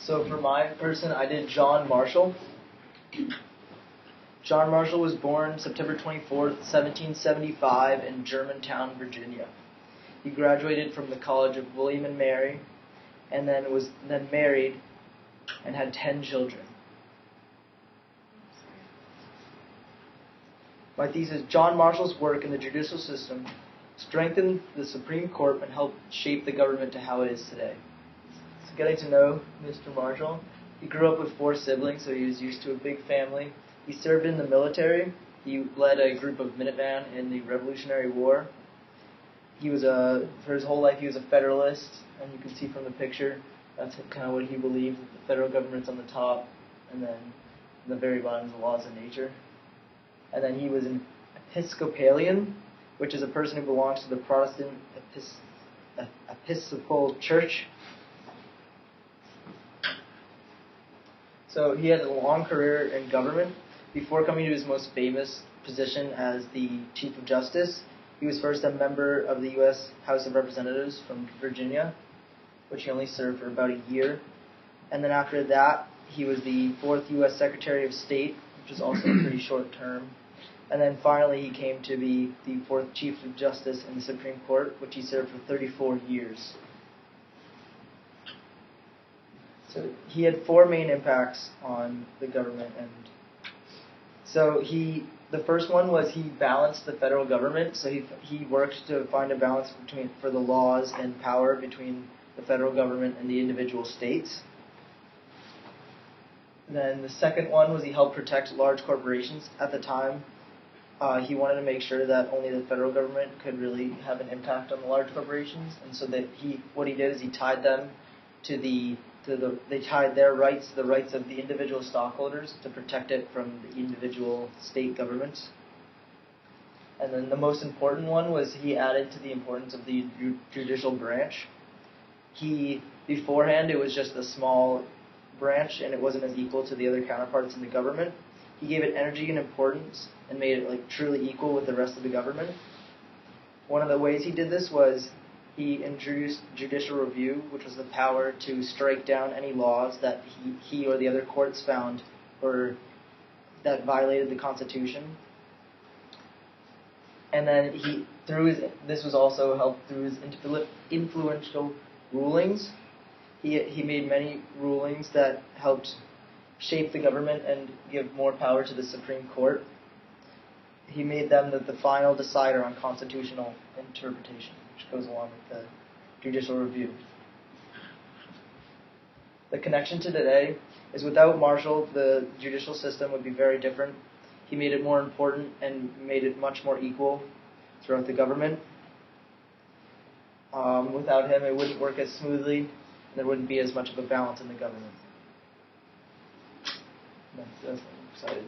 So for my person, I did John Marshall. John Marshall was born September 24th, 1775 in Germantown, Virginia. He graduated from the College of William and Mary and then was married and had 10 children. My thesis, John Marshall's work in the judicial system strengthened the Supreme Court and helped shape the government to how it is today. So getting to know Mr. Marshall, he grew up with 4 siblings, so he was used to a big family. He served in the military. He led a group of Minutemen in the Revolutionary War. For his whole life, he was a Federalist, and you can see from the picture, that's kind of what he believed, that the federal government's on the top, and then in the very bottom is the laws of nature. And then he was an Episcopalian, which is a person who belongs to the Protestant Episcopal Church. So he had a long career in government. Before coming to his most famous position as the Chief of Justice, he was first a member of the U.S. House of Representatives from Virginia, which he only served for about a year. And then after that, he was the 4th U.S. Secretary of State, which was also a pretty short term. And then finally, he came to be the 4th Chief of Justice in the Supreme Court, which he served for 34 years. So he had 4 main impacts on the government, and so the first one was he balanced the federal government. So he worked to find a balance for the laws and power between the federal government and the individual states. Then the second one was he helped protect large corporations. At the time, he wanted to make sure that only the federal government could really have an impact on the large corporations, and so that what he did is he tied them they tied their rights to the rights of the individual stockholders to protect it from the individual state governments. And then the most important one was he added to the importance of the judicial branch. Beforehand, it was just a small branch and it wasn't as equal to the other counterparts in the government. He gave it energy and importance and made it truly equal with the rest of the government. One of the ways he did this was he introduced judicial review, which was the power to strike down any laws that he or the other courts found that violated the Constitution. And then this was also helped through his influential rulings. He made many rulings that helped shape the government and give more power to the Supreme Court. He made them the final decider on constitutional interpretation, which goes along with the judicial review. The connection to today is without Marshall, the judicial system would be very different. He made it more important and made it much more equal throughout the government. Without him, it wouldn't work as smoothly, and there wouldn't be as much of a balance in the government. That's I'm excited.